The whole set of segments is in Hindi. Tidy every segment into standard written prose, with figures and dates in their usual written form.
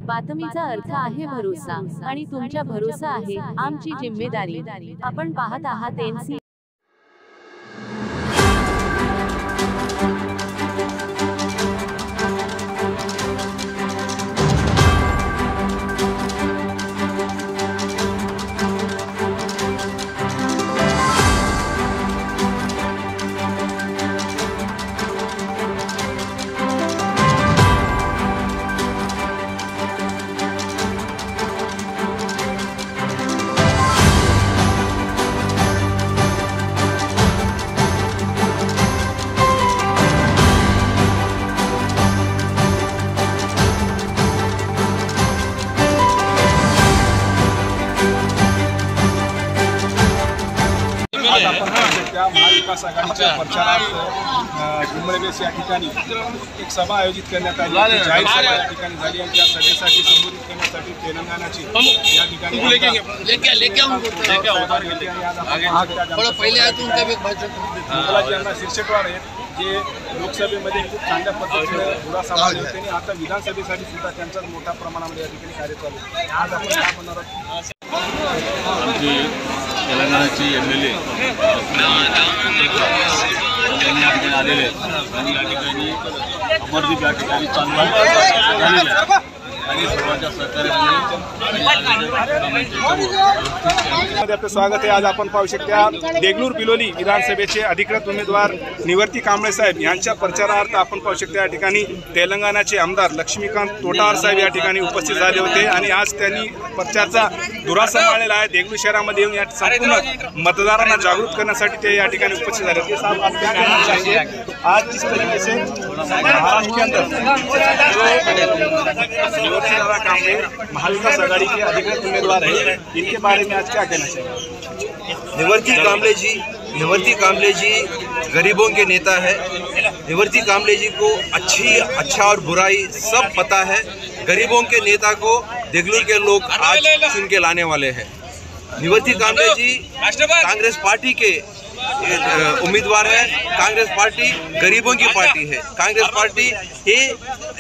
बातमीचा अर्थ आहे भरोसा आणि तुमच्या भरोसा आहे आमची जिम्मेदारी। आपण पाहत आहात NC आज आपण महाविकास आघाडीच्या प्रचारार्थ उमरवेस या ठिकाणी एक सभा आयोजित करण्यात आली। जाहीर सभा या ठिकाणी झाली आणि त्या सभेसाठी संबोधित करण्यासाठी तेलंगणाची या ठिकाणी शीर्षकवार आहेत जे लोकसभेमध्ये खूप चांगल्या पद्धतीने बुरा सांभाळले होते आणि आता विधानसभेसाठी सुद्धा त्यांचा मोठ्या प्रमाणामध्ये या ठिकाणी कार्य चालू आहे। आज आपण काय म्हणणार आहोत? तेलंगणाची MLA आलेले आणि या ठिकाणी अमरदीप या ठिकाणी चांगला आणि सर्वांच्या आपलं स्वागत आहे। आज आपण पाहू शकता देगलूर बिलोली विधानसभेचे अधिकृत उमेदवार निवर्ती कांबळे साहेब यांच्या प्रचारार्थ आपण पाहू शकता या ठिकाणी तेलंगणाचे आमदार लक्ष्मीकांत तोटार साहेब या ठिकाणी उपस्थित झाले होते आणि आज त्यांनी प्रचाराचा धुरा सांभाळलेला आहे। देगलूर शहरामध्ये येऊन या संपूर्ण मतदारांना जागृत करण्यासाठी ते या ठिकाणी उपस्थित झाले होते। साहब आप क्या कहना चाहेंगे आज जिस तरीके से महाराष्ट्र के अंदर निवर्ती कांबळे महाविकास आघाड़ी के अधिकृत उम्मीदवार है, इनके बारे में आज क्या कहना चाहिए? निवर्ती कांबळे जी गरीबों के नेता है। निवर्ती कांबळे जी को अच्छा और बुराई सब पता है। गरीबों के नेता को देगलूर के लोग आज चुन के लाने वाले हैं। निवर्ती कांबळे जी कांग्रेस पार्टी के उम्मीदवार है। कांग्रेस पार्टी गरीबों की पार्टी है। कांग्रेस पार्टी ये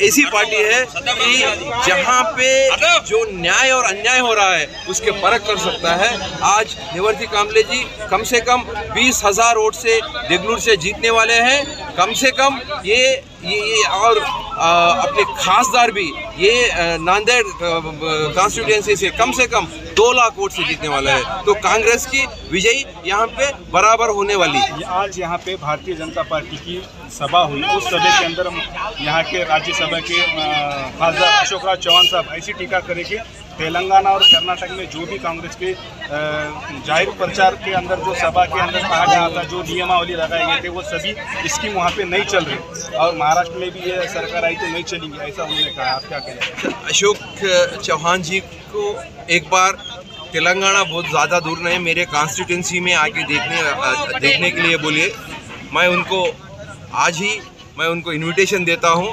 ऐसी पार्टी है कि जहां पे जो न्याय और अन्याय हो रहा है उसके परख कर सकता है। आज निवर्ती कांबळे जी कम से कम 20,000 वोट से देगलूर से जीतने वाले हैं। कम से कम ये और अपने खासदार भी ये नांदेड़ कॉन्स्टिट्यूएंसी से कम 2 लाख वोट से जीतने वाला है। तो कांग्रेस की विजयी यहाँ पे बराबर होने वाली। आज यहाँ पे भारतीय जनता पार्टी की सभा हुई, उस सभा के अंदर यहाँ के राज्यसभा के खासदार अशोक राज चौहान साहब ऐसी टीका करें कि तेलंगाना और कर्नाटक में जो भी कांग्रेस के जाहिर प्रचार के अंदर जो सभा के अंदर कहा गया था, जो नियमावली लगाए गए थे, वो सभी स्कीम वहाँ पे नहीं चल रही और महाराष्ट्र में भी ये सरकार आई तो नहीं चलेंगी, ऐसा उन्होंने कहा। आप क्या कहें? अशोक चौहान जी को एक बार तेलंगाना बहुत ज़्यादा दूर नहीं, मेरे कॉन्स्टिट्यूंसी में आके देखने के लिए बोलिए। मैं उनको इनविटेशन देता हूँ।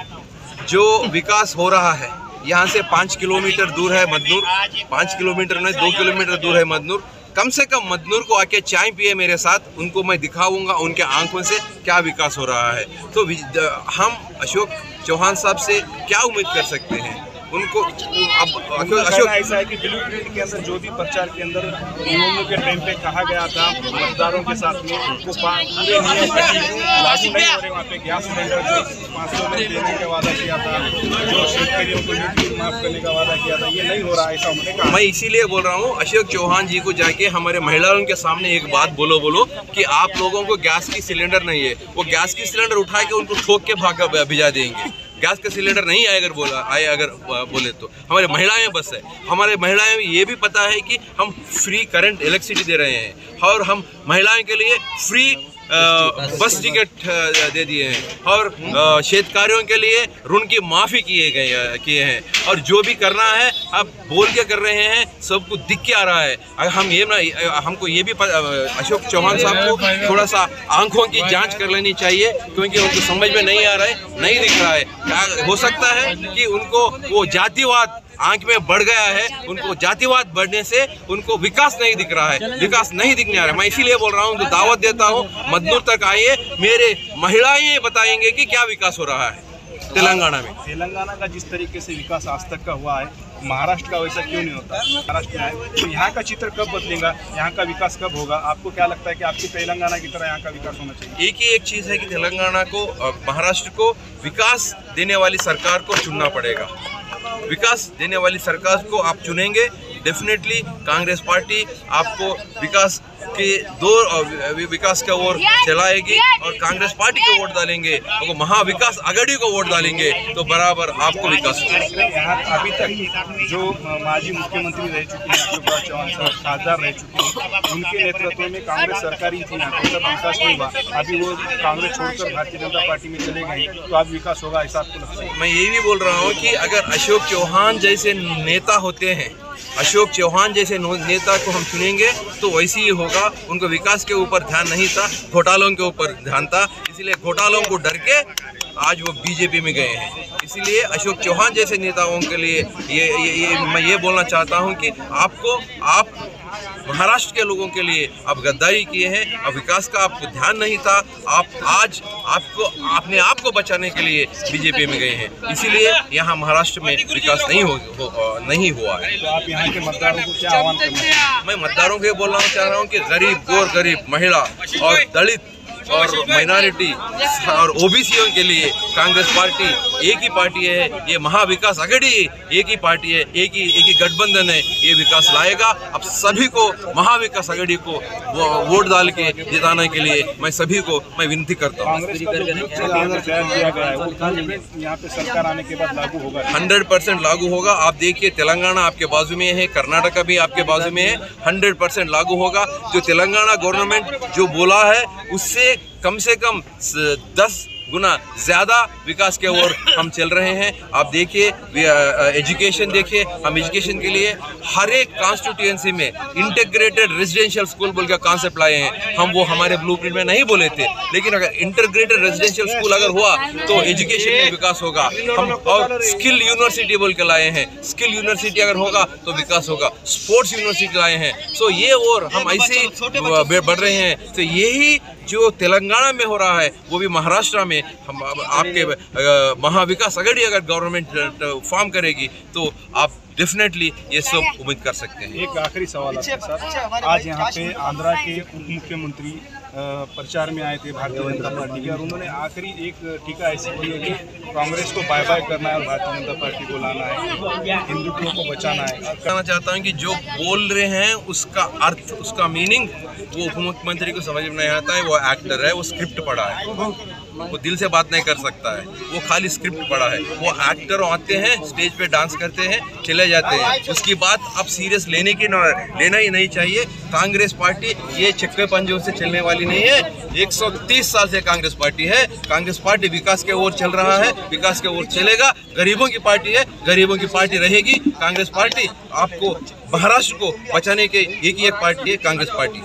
जो विकास हो रहा है यहाँ से 5 किलोमीटर दूर है मदनूर, 5 किलोमीटर में 2 किलोमीटर दूर है मदनूर। कम से कम मदनूर को आके चाय पिए मेरे साथ, उनको मैं दिखाऊंगा उनके आंखों से क्या विकास हो रहा है। तो हम अशोक चौहान साहब से क्या उम्मीद कर सकते हैं? उनको अब अशोक ऐसा है कि ब्लूप्रिंट के अंदर जो भी प्रचार के अंदर नियमों के टाइम पे कहा गया था मतदारों के साथ में उनको पूरे नियम लागू नहीं हो रहे। वहाँ पे गैस सिलेंडर जो 500 में देने का वादा किया था, जो शेतकरियों को यूपी माफ करने का वादा किया था, ये नहीं हो रहा, ऐसा उन्होंने कहा। मैं इसीलिए बोल रहा हूँ अशोक चौहान जी को जाके हमारे महिलाओं के सामने एक बात बोलो कि आप लोगों को गैस की सिलेंडर नहीं है, वो गैस की सिलेंडर उठा के उनको ठोक के भिजा देंगे। गैस का सिलेंडर नहीं आए अगर बोले तो हमारे महिलाएं बस है। हमारे महिलाएं ये भी पता है कि हम फ्री करंट इलेक्ट्रिसिटी दे रहे हैं और हम महिलाओं के लिए फ्री बस टिकट दे दिए हैं और शेतकारियों के लिए ऋण की माफ़ी किए हैं और जो भी करना है अब बोल के कर रहे हैं, सबको दिख के आ रहा है। हमको ये भी अशोक चौहान साहब को थोड़ा सा आंखों की जांच कर लेनी चाहिए क्योंकि उनको समझ में नहीं आ रहा है, नहीं दिख रहा है। क्या हो सकता है कि उनको वो जातिवाद आंख में बढ़ गया है, उनको जातिवाद बढ़ने से उनको विकास नहीं दिख रहा है, विकास नहीं दिखने आ रहा है। मैं इसीलिए बोल रहा हूँ, तो दावत देता हूँ मदनूर तक आइए, मेरे महिलाएं बताएंगे कि क्या विकास हो रहा है। तेलंगाना में। तेलंगाना का जिस तरीके से विकास आज तक का हुआ है, महाराष्ट्र का वैसा क्यों नहीं होता? महाराष्ट्र में आए तो यहाँ का चित्र कब बदलेगा, यहाँ का विकास कब होगा? आपको क्या लगता है कि आपकी तेलंगाना की तरह यहाँ का विकास होना चाहिए? एक ही एक चीज़ है कि तेलंगाना को, महाराष्ट्र को विकास देने वाली सरकार को चुनना पड़ेगा। विकास देने वाली सरकार को आप चुनेंगे, डेफिनेटली कांग्रेस पार्टी आपको विकास का ओर चलाएगी और कांग्रेस पार्टी को वोट डालेंगे तो महाविकास आघाड़ी को वोट डालेंगे तो बराबर आपको विकास होगा। यहाँ अभी तक जो माजी मुख्यमंत्री रह चुके हैं, शिवराज चौहान साहब खासदार रह चुके हैं, उनके नेतृत्व में कांग्रेस सरकार ही थी, यहाँ पर सब विकास नहीं हुआ। अभी वो कांग्रेस छोड़कर भारतीय जनता पार्टी में चले गए तो अब विकास होगा, ऐसा आपको लगता है? मैं ये भी बोल रहा हूँ कि अगर अशोक चौहान जैसे नेता होते हैं, अशोक चौहान जैसे नेता को हम चुनेंगे तो वैसे ही होगा। उनको विकास के ऊपर ध्यान नहीं था, घोटालों के ऊपर ध्यान था, इसलिए घोटालों को डर के आज वो बीजेपी में गए हैं। इसीलिए अशोक चौहान जैसे नेताओं के लिए मैं ये बोलना चाहता हूं कि आप महाराष्ट्र के लोगों के लिए आप गद्दारी किए हैं, अब विकास का आपको ध्यान नहीं था, आप आज अपने आप को बचाने के लिए बीजेपी में गए हैं, इसीलिए यहाँ महाराष्ट्र में विकास नहीं हुआ है। तो आप यहाँ के मतदारों को क्या आह्वान करना चाहिए? मैं मतदारों को ये बोलना चाह रहा हूँ कि गरीब महिला और दलित और माइनॉरिटी और ओबीसीओ के लिए कांग्रेस पार्टी एक ही पार्टी है, ये महाविकास आघाड़ी एक ही पार्टी है, एक ही गठबंधन है, ये विकास लाएगा। अब सभी को महाविकास आघाड़ी को वोट डाल के जिताने के लिए मैं सभी को विनती करता हूँ। यहाँ पे सरकार आने के बाद लागू होगा? 100% लागू होगा। आप देखिए तेलंगाना आपके बाजू में है, कर्नाटका भी आपके बाजू में है, 100% लागू होगा। जो तेलंगाना गवर्नमेंट जो बोला है उससे कम से कम 10 गुना ज़्यादा विकास के ओर हम चल रहे हैं। आप देखिए एजुकेशन देखिए, हम एजुकेशन के लिए हर एक कॉन्स्टिट्यूएंसी में इंटीग्रेटेड रेजिडेंशियल स्कूल बोल का कॉन्सेप्ट लाए हैं। हम वो हमारे ब्लूप्रिंट में नहीं बोले थे, लेकिन अगर इंटीग्रेटेड रेजिडेंशियल स्कूल अगर हुआ तो एजुकेशन में विकास होगा। हम और स्किल यूनिवर्सिटी बोल के लाए हैं, स्किल यूनिवर्सिटी अगर होगा तो विकास होगा। स्पोर्ट्स यूनिवर्सिटी लाए हैं, सो ये और हम ऐसे ही बढ़ रहे हैं। तो यही जो तेलंगाना में हो रहा है वो भी महाराष्ट्र में हम आपके महाविकास आघाड़ी अगर गवर्नमेंट फॉर्म करेगी तो आप डेफिनेटली ये सब उम्मीद कर सकते हैं। एक आखिरी सवाल आपके साथ, आज यहाँ पे आंध्रा के उप मुख्यमंत्री प्रचार में आए थे भारतीय जनता पार्टी के, और उन्होंने आखिरी एक टीका ऐसी की है कि कांग्रेस को बाय बाय करना है और भारतीय जनता पार्टी को लाना है, हिंदुत्व को बचाना है। कहना चाहता हूँ कि जो बोल रहे हैं उसका अर्थ, उसका मीनिंग वो उप मुख्यमंत्री को समझ में नहीं आता है। वो एक्टर है, वो स्क्रिप्ट पढ़ा है, वो दिल से बात नहीं कर सकता है, वो खाली स्क्रिप्ट पढ़ा है। वो एक्टर आते हैं, स्टेज पे डांस करते हैं, चले जाते हैं। उसकी बात अब सीरियस लेना ही नहीं चाहिए। कांग्रेस पार्टी ये चक्के पंजों से चलने वाली नहीं है। 130 साल से कांग्रेस पार्टी है। कांग्रेस पार्टी विकास के ओर चल रहा है, विकास के ओर चलेगा। गरीबों की पार्टी है, गरीबों की पार्टी रहेगी कांग्रेस पार्टी। आपको महाराष्ट्र को बचाने के एक ही एक पार्टी है, कांग्रेस पार्टी।